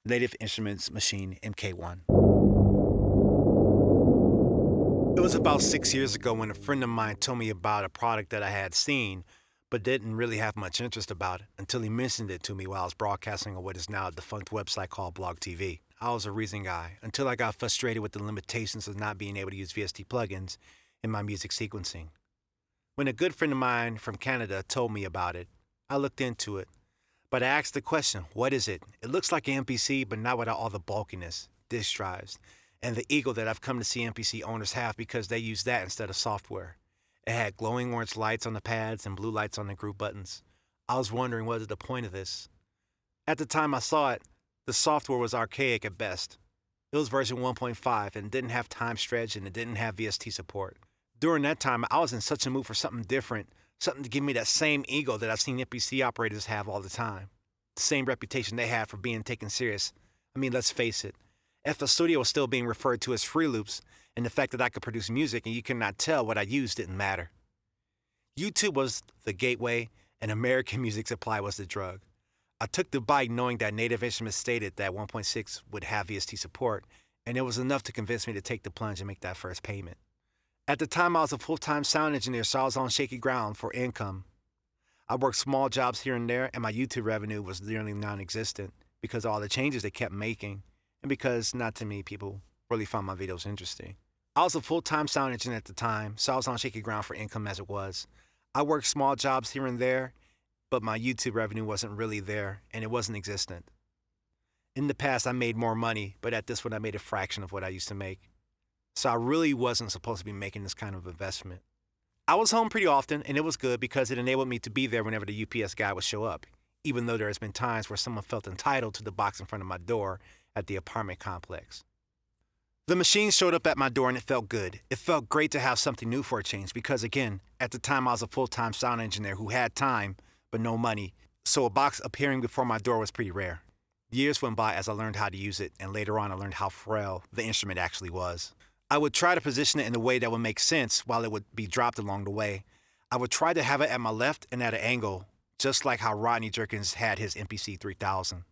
Native Instruments Maschine MK1. It was about 6 years ago when a friend of mine told me about a product that I had seen, but didn't really have much interest about it until he mentioned it to me while I was broadcasting on what is now a defunct website called Blog TV. I was a reason guy until I got frustrated with the limitations of not being able to use VST plugins in my music sequencing. When a good friend of mine from Canada told me about it, I looked into it, but I asked the question, what is it? It looks like an MPC, but not without all the bulkiness, disk drives, and the ego that I've come to see MPC owners have because they use that instead of software. It had glowing orange lights on the pads and blue lights on the group buttons. I was wondering what is the point of this. At the time I saw it, the software was archaic at best. It was version 1.5 and didn't have time stretch and it didn't have VST support. During that time, I was in such a mood for something different, something to give me that same ego that I've seen MPC operators have all the time. The same reputation they have for being taken serious. I mean, let's face it. FL Studio was still being referred to as free loops, and the fact that I could produce music and you could not tell what I used didn't matter. YouTube was the gateway, and American Music Supply was the drug. I took the bite knowing that Native Instruments stated that 1.6 would have VST support, and it was enough to convince me to take the plunge and make that first payment. At the time, I was a full-time sound engineer, so I was on shaky ground for income. I worked small jobs here and there, and my YouTube revenue was nearly non-existent because of all the changes they kept making, and because, not to me, people really found my videos interesting. I was a full-time sound engineer at the time, so I was on shaky ground for income as it was. I worked small jobs here and there, but my YouTube revenue wasn't really there, and it wasn't existent. In the past, I made more money, but at this one, I made a fraction of what I used to make. So I really wasn't supposed to be making this kind of investment. I was home pretty often, and it was good because it enabled me to be there whenever the UPS guy would show up, even though there has been times where someone felt entitled to the box in front of my door at the apartment complex. The machine showed up at my door and it felt good. It felt great to have something new for a change because, again, at the time I was a full-time sound engineer who had time but no money, so a box appearing before my door was pretty rare. Years went by as I learned how to use it, and later on I learned how frail the instrument actually was. I would try to position it in a way that would make sense while it would be dropped along the way. I would try to have it at my left and at an angle, just like how Rodney Jerkins had his MPC 3000.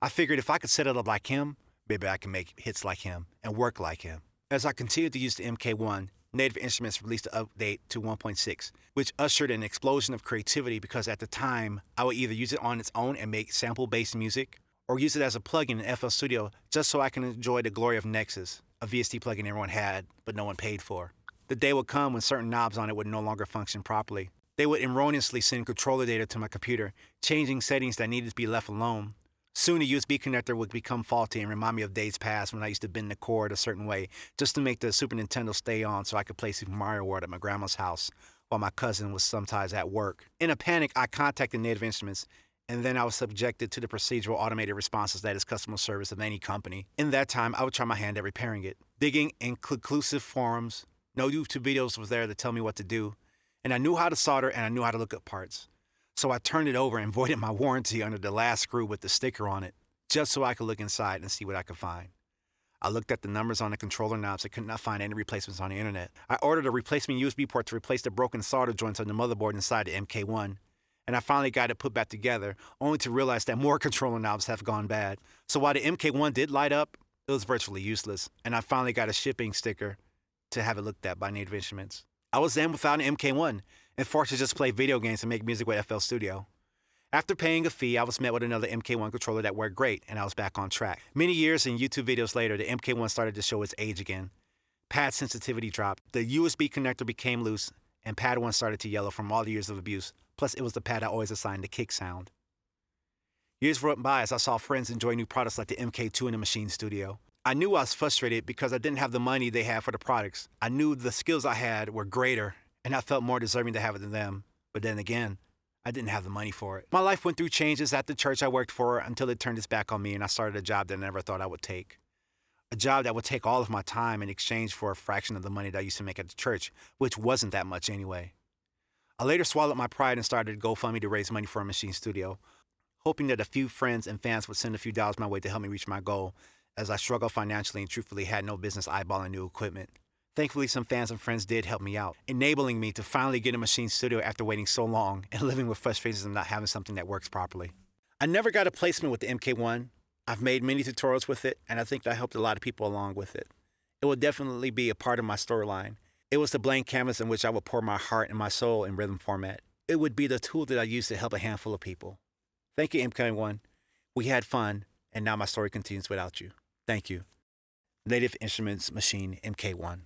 I figured if I could set it up like him, maybe I can make hits like him and work like him. As I continued to use the MK1, Native Instruments released an update to 1.6, which ushered an explosion of creativity because at the time, I would either use it on its own and make sample-based music, or use it as a plugin in FL Studio just so I can enjoy the glory of Nexus, a VST plugin everyone had, but no one paid for. The day would come when certain knobs on it would no longer function properly. They would erroneously send controller data to my computer, changing settings that needed to be left alone. Soon, the USB connector would become faulty and remind me of days past when I used to bend the cord a certain way just to make the Super Nintendo stay on so I could play Super Mario World at my grandma's house while my cousin was sometimes at work. In a panic, I contacted Native Instruments, and then I was subjected to the procedural automated responses that is customer service of any company. In that time, I would try my hand at repairing it, digging in conclusive forums. No YouTube videos was there to tell me what to do, and I knew how to solder and I knew how to look up parts. So I turned it over and voided my warranty under the last screw with the sticker on it, just so I could look inside and see what I could find. I looked at the numbers on the controller knobs and could not find any replacements on the internet. I ordered a replacement USB port to replace the broken solder joints on the motherboard inside the MK1, and I finally got it put back together, only to realize that more controller knobs have gone bad. So while the MK1 did light up, it was virtually useless, and I finally got a shipping sticker to have it looked at by Native Instruments. I was then without an MK1, and forced to just play video games and make music with FL Studio. After paying a fee, I was met with another MK1 controller that worked great, and I was back on track. Many years and YouTube videos later, the MK1 started to show its age again. Pad sensitivity dropped, the USB connector became loose, and pad 1 started to yellow from all the years of abuse, plus it was the pad I always assigned the kick sound. Years went by as I saw friends enjoy new products like the MK2 in the Machine Studio. I knew I was frustrated because I didn't have the money they had for the products. I knew the skills I had were greater, and I felt more deserving to have it than them. But then again, I didn't have the money for it. My life went through changes at the church I worked for until it turned its back on me and I started a job that I never thought I would take. A job that would take all of my time in exchange for a fraction of the money that I used to make at the church, which wasn't that much anyway. I later swallowed my pride and started a GoFundMe to raise money for a Machine Studio, hoping that a few friends and fans would send a few dollars my way to help me reach my goal, as I struggled financially and truthfully had no business eyeballing new equipment. Thankfully, some fans and friends did help me out, enabling me to finally get a Machine Studio after waiting so long and living with frustrations of not having something that works properly. I never got a placement with the MK1. I've made many tutorials with it, and I think I helped a lot of people along with it. It will definitely be a part of my storyline. It was the blank canvas in which I would pour my heart and my soul in rhythm format. It would be the tool that I used to help a handful of people. Thank you, MK1. We had fun, and now my story continues without you. Thank you. Native Instruments Maschine MK1.